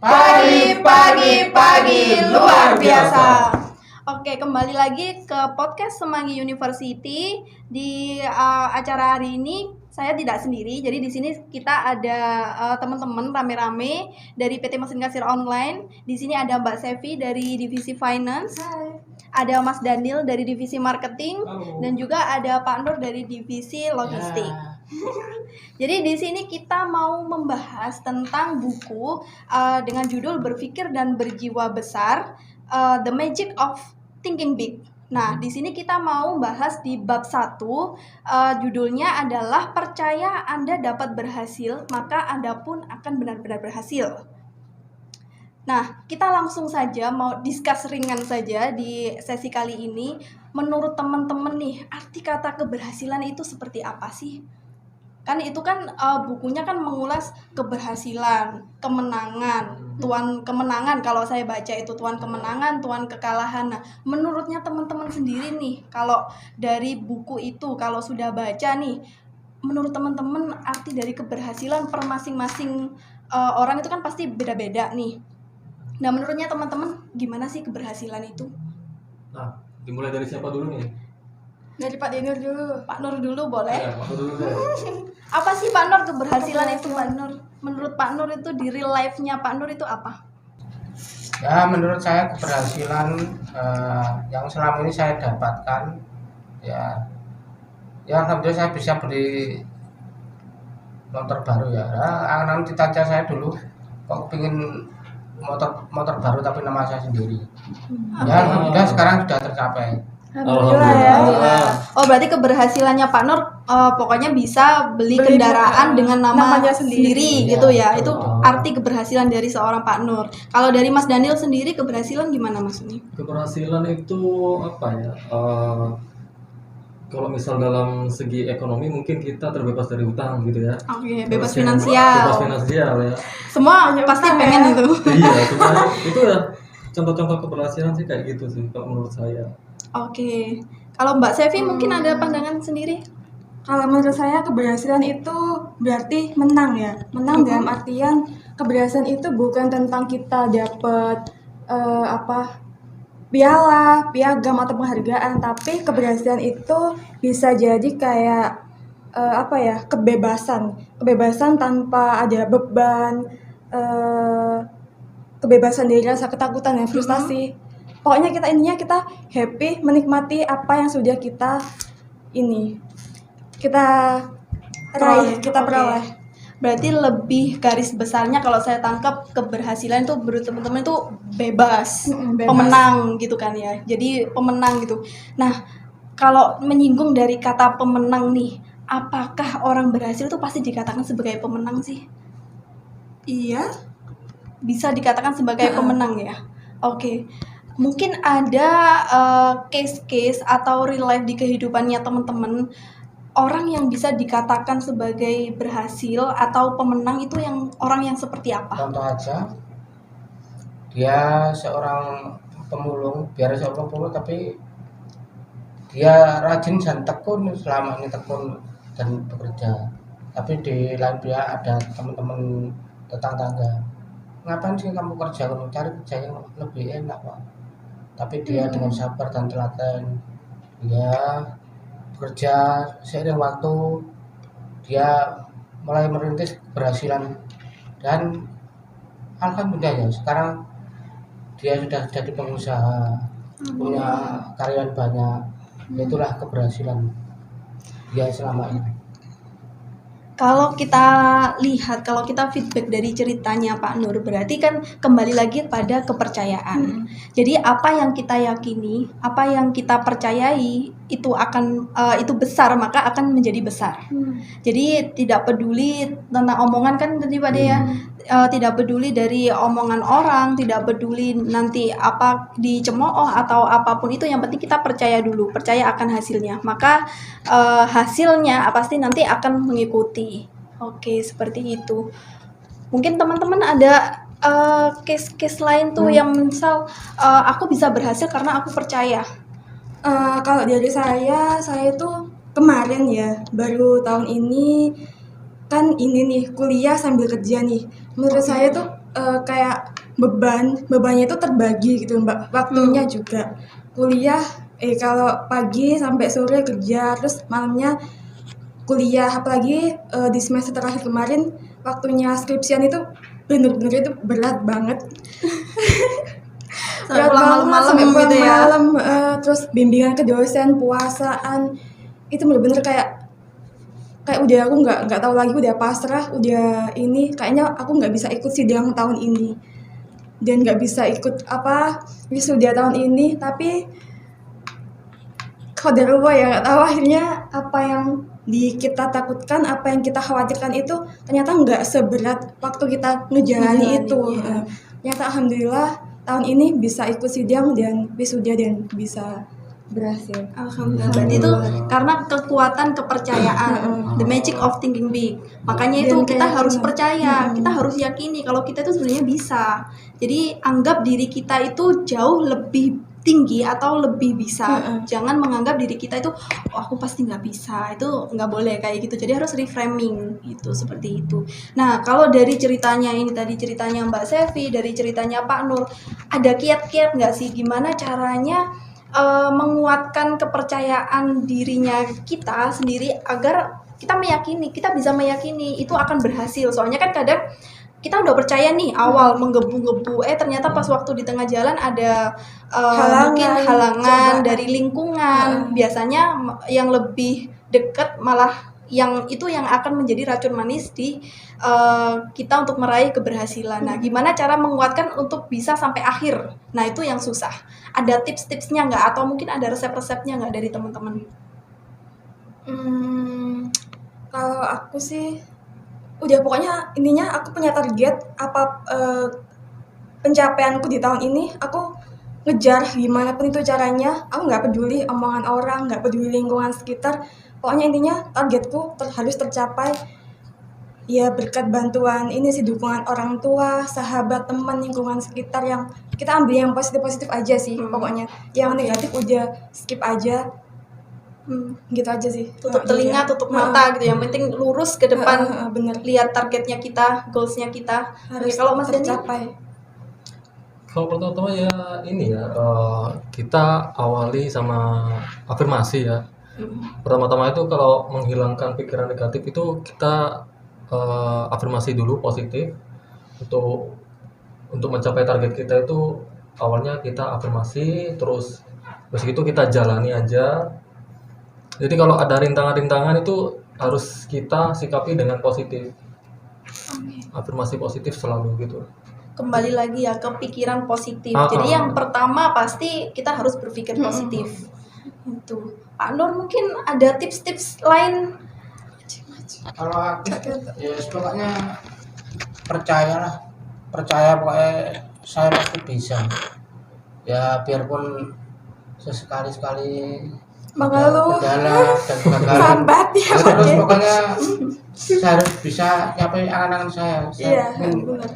Pagi luar biasa. Oke, kembali lagi ke podcast Semanggi University. Di acara hari ini saya tidak sendiri. Jadi di sini kita ada teman-teman rame-rame dari PT Mesin Kasir Online. Di sini ada Mbak Sevi dari divisi Finance. Hai. Ada Mas Daniel dari divisi Marketing. Halo. Dan juga ada Pak Nur dari divisi Logistik. Jadi di sini kita mau membahas tentang buku dengan judul Berpikir dan Berjiwa Besar, The Magic of Thinking Big. Nah, di sini kita mau bahas di bab 1, judulnya adalah Percaya Anda Dapat Berhasil, maka Anda pun akan benar-benar berhasil. Nah, kita langsung saja mau discuss ringan saja di sesi kali ini. Menurut teman-teman nih, arti kata keberhasilan itu seperti apa sih? Kan itu kan bukunya kan mengulas keberhasilan, kemenangan, tuan kemenangan. Kalau saya baca itu tuan kemenangan, tuan kekalahan. Nah, menurutnya teman-teman sendiri nih, kalau dari buku itu, kalau sudah baca nih, menurut teman-teman arti dari keberhasilan per masing-masing orang itu kan pasti beda-beda nih. Nah, menurutnya teman-teman gimana sih keberhasilan itu? Nah, dimulai dari siapa dulu nih? Dari Pak Denur dulu. Pak Nur dulu boleh? Ya, aku dulu deh. Apa sih Pak Nur keberhasilan itu Pak Nur? Menurut Pak Nur itu di real life-nya Pak Nur itu apa? Ya, menurut saya keberhasilan yang selama ini saya dapatkan, ya alhamdulillah saya bisa beli motor baru ya. Anak cita-cita saya dulu kok pengen motor baru tapi nama saya sendiri. Ya, alhamdulillah sekarang sudah tercapai. Alhamdulillah ya. Oh, berarti keberhasilannya Pak Nur pokoknya bisa beli kendaraan dengan namanya sendiri Iya, gitu ya. betul. Itu arti keberhasilan dari seorang Pak Nur. Kalau dari Mas Daniel sendiri keberhasilan gimana maksudnya? Keberhasilan itu apa ya? Kalau misal dalam segi ekonomi mungkin kita terbebas dari utang gitu ya. Oke, bebas Terus finansial. Bebas finansial ya. Semua pasti pengen itu. Iya, itu ya contoh-contoh keberhasilan sih kayak gitu sih kalau menurut saya. Oke. Kalau Mbak Sevi mungkin ada pandangan sendiri? Kalau menurut saya keberhasilan itu berarti menang ya. Menang dalam artian keberhasilan itu bukan tentang kita dapat piagam atau penghargaan, tapi keberhasilan itu bisa jadi kayak kebebasan tanpa ada beban, kebebasan dari rasa ketakutan dan frustasi. Pokoknya kita happy menikmati apa yang sudah kita raih, kita Oke. peroleh. Berarti lebih garis besarnya kalau saya tangkap keberhasilan itu menurut teman-teman itu bebas, Bebas. pemenang gitu kan ya. Jadi pemenang gitu. Nah, kalau menyinggung dari kata pemenang nih, apakah orang berhasil itu pasti dikatakan sebagai pemenang sih? Iya. Bisa dikatakan sebagai pemenang ya. Oke. Mungkin ada case-case atau real life di kehidupannya teman-teman, orang yang bisa dikatakan sebagai berhasil atau pemenang itu yang orang yang seperti apa? Contoh aja, dia seorang pemulung, tapi dia rajin dan tekun, selama ini tekun dan bekerja. Tapi di lain pihak ada teman-teman tetangga, ngapain sih kamu kerja, kamu cari kerja yang lebih enak Pak. Tapi dia dengan sabar dan telaten, dia bekerja seiring waktu, dia mulai merintis keberhasilan dan alhamdulillah ya sekarang dia sudah jadi pengusaha, punya karyawan banyak. Itulah keberhasilan dia selama ini. Kalau kita lihat, kalau kita feedback dari ceritanya Pak Nur, berarti kan kembali lagi pada kepercayaan. Jadi apa yang kita yakini, apa yang kita percayai itu akan itu besar, maka akan menjadi besar. Jadi tidak peduli tentang omongan kan tadi Pak De ya, tidak peduli dari omongan orang, tidak peduli nanti apa dicemooh atau apapun itu, yang penting kita percaya dulu, percaya akan hasilnya, maka hasilnya pasti nanti akan mengikuti. Oke, seperti itu. Mungkin teman-teman ada case-case lain tuh yang misal aku bisa berhasil karena aku percaya. Kalau dari saya itu kemarin ya, baru tahun ini kan ini nih kuliah sambil kerja nih. Menurut saya tuh kayak bebannya itu terbagi gitu Mbak, waktunya juga kuliah kalau pagi sampai sore kerja, terus malamnya kuliah, apalagi di semester terakhir kemarin waktunya skripsian itu bener-bener itu berat banget. Sampai Berat pulang banget, malam-malam sampai pulang gitu ya. malam, terus bimbingan ke dosen, puasaan, itu bener-bener kayak udah aku nggak tahu lagi, udah pasrah, udah ini kayaknya aku nggak bisa ikut sidang tahun ini dan nggak bisa ikut wisuda tahun ini, tapi qadarullah ya, nggak tahu akhirnya apa yang kita takutkan, apa yang kita khawatirkan itu ternyata nggak seberat waktu kita ngejalani itu. Menjalaninya. Ternyata alhamdulillah tahun ini bisa ikut sidang dan wisuda dan bisa berhasil. Alhamdulillah. Berarti itu karena kekuatan kepercayaan, the magic of thinking big. Makanya itu Dan kita keyakinan. harus percaya, kita harus yakini kalau kita itu sebenarnya bisa. Jadi anggap diri kita itu jauh lebih tinggi atau lebih bisa. Jangan menganggap diri kita itu, oh aku pasti nggak bisa. Itu nggak boleh kayak gitu. Jadi harus reframing itu seperti itu. Nah kalau dari ceritanya ini tadi, ceritanya Mbak Sevi, dari ceritanya Pak Nur, ada kiat-kiat nggak sih gimana caranya menguatkan kepercayaan dirinya kita sendiri agar kita bisa meyakini itu akan berhasil. Soalnya kan kadang kita udah percaya nih awal menggebu-gebu, ternyata pas waktu di tengah jalan ada mungkin halangan cobaan dari lingkungan. Biasanya yang lebih dekat malah yang itu yang akan menjadi racun manis di kita untuk meraih keberhasilan. Nah, gimana cara menguatkan untuk bisa sampai akhir? Nah, itu yang susah. Ada tips-tipsnya nggak? Atau mungkin ada resep-resepnya nggak dari teman-teman? Kalau aku sih udah pokoknya intinya aku punya target pencapaianku di tahun ini, aku ngejar gimana pun itu caranya. Aku nggak peduli omongan orang, nggak peduli lingkungan sekitar, pokoknya intinya targetku harus tercapai ya berkat bantuan ini sih, dukungan orang tua, sahabat, teman, lingkungan sekitar. Yang kita ambil yang positif-positif aja sih pokoknya, yang negatif udah skip aja. Gitu aja sih. Tutup telinga, tutup mata gitu. Yang penting lurus ke depan, bener, lihat targetnya kita, goalsnya kita. harus Kalau Mas Dani? tercapai. Kalau pertama-tama ya ini ya, kita awali sama afirmasi ya. Pertama-tama itu kalau menghilangkan pikiran negatif itu kita afirmasi dulu positif. Untuk mencapai target kita itu awalnya kita afirmasi, terus itu kita jalani aja. Jadi kalau ada rintangan-rintangan itu harus kita sikapi dengan positif. Afirmasi positif selalu gitu. Kembali lagi ya ke pikiran positif. Jadi yang pertama pasti kita harus berpikir positif. Itu. Pak Nur mungkin ada tips-tips lain? Kalau aku ya pokoknya percaya pokoknya saya pasti bisa. Ya biarpun sesekali-sekali mengeluh, kendala dan kegagalan, sambat ya terus Pak. pokoknya saya harus bisa nyapai angan-angan saya. Iya, ingin benar.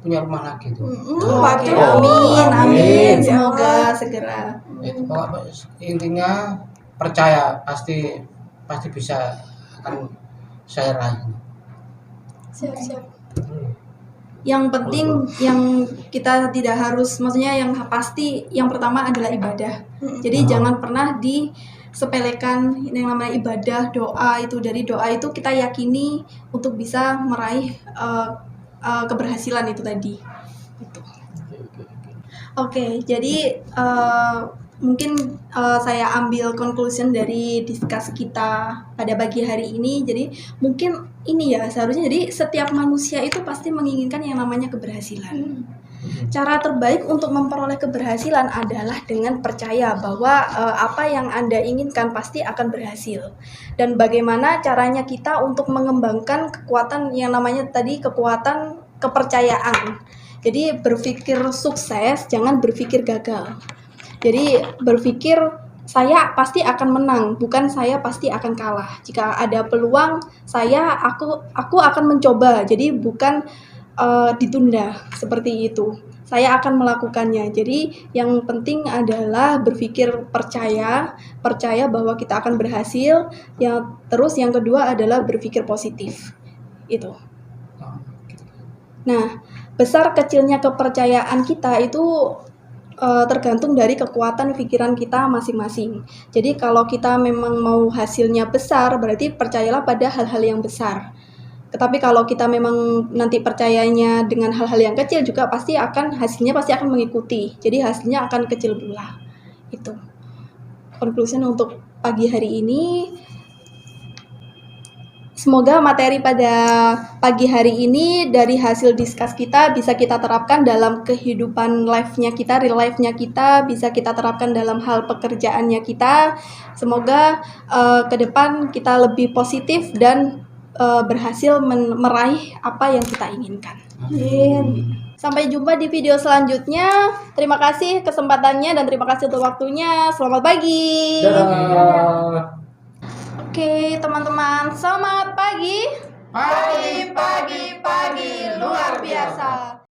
punya rumah lagi tuh. Oke, Waduh. amin. Ya Semoga segera. Itu pokoknya intinya percaya pasti bisa akan saya raih. Siap. Yang penting yang kita tidak harus, maksudnya yang pasti yang pertama adalah ibadah. Jadi jangan pernah disepelekan yang namanya ibadah, doa itu. Dari doa itu kita yakini untuk bisa meraih keberhasilan itu tadi. Gitu. Oke, jadi mungkin saya ambil conclusion dari discuss kita pada pagi hari ini. Jadi mungkin ini ya seharusnya, jadi setiap manusia itu pasti menginginkan yang namanya keberhasilan. Cara terbaik untuk memperoleh keberhasilan adalah dengan percaya bahwa apa yang Anda inginkan pasti akan berhasil. Dan bagaimana caranya kita untuk mengembangkan kekuatan yang namanya tadi kekuatan kepercayaan. Jadi berpikir sukses, jangan berpikir gagal. Jadi berpikir saya pasti akan menang, bukan saya pasti akan kalah. Jika ada peluang, aku akan mencoba. Jadi bukan ditunda seperti itu. Saya akan melakukannya. Jadi yang penting adalah berpikir percaya bahwa kita akan berhasil. Terus yang kedua adalah berpikir positif. Itu. Nah, besar kecilnya kepercayaan kita itu tergantung dari kekuatan pikiran kita masing-masing. Jadi kalau kita memang mau hasilnya besar, berarti percayalah pada hal-hal yang besar. Tetapi kalau kita memang nanti percayanya dengan hal-hal yang kecil juga hasilnya pasti akan mengikuti. Jadi hasilnya akan kecil pula. Itu conclusion untuk pagi hari ini. Semoga materi pada pagi hari ini dari hasil diskus kita bisa kita terapkan dalam kehidupan life-nya kita, real life-nya kita, bisa kita terapkan dalam hal pekerjaannya kita. Semoga ke depan kita lebih positif dan berhasil meraih apa yang kita inginkan. Amin. Sampai jumpa di video selanjutnya. Terima kasih kesempatannya dan terima kasih untuk waktunya. Selamat pagi. Dadah. Oke, teman-teman, selamat pagi. Pagi, Pagi luar biasa.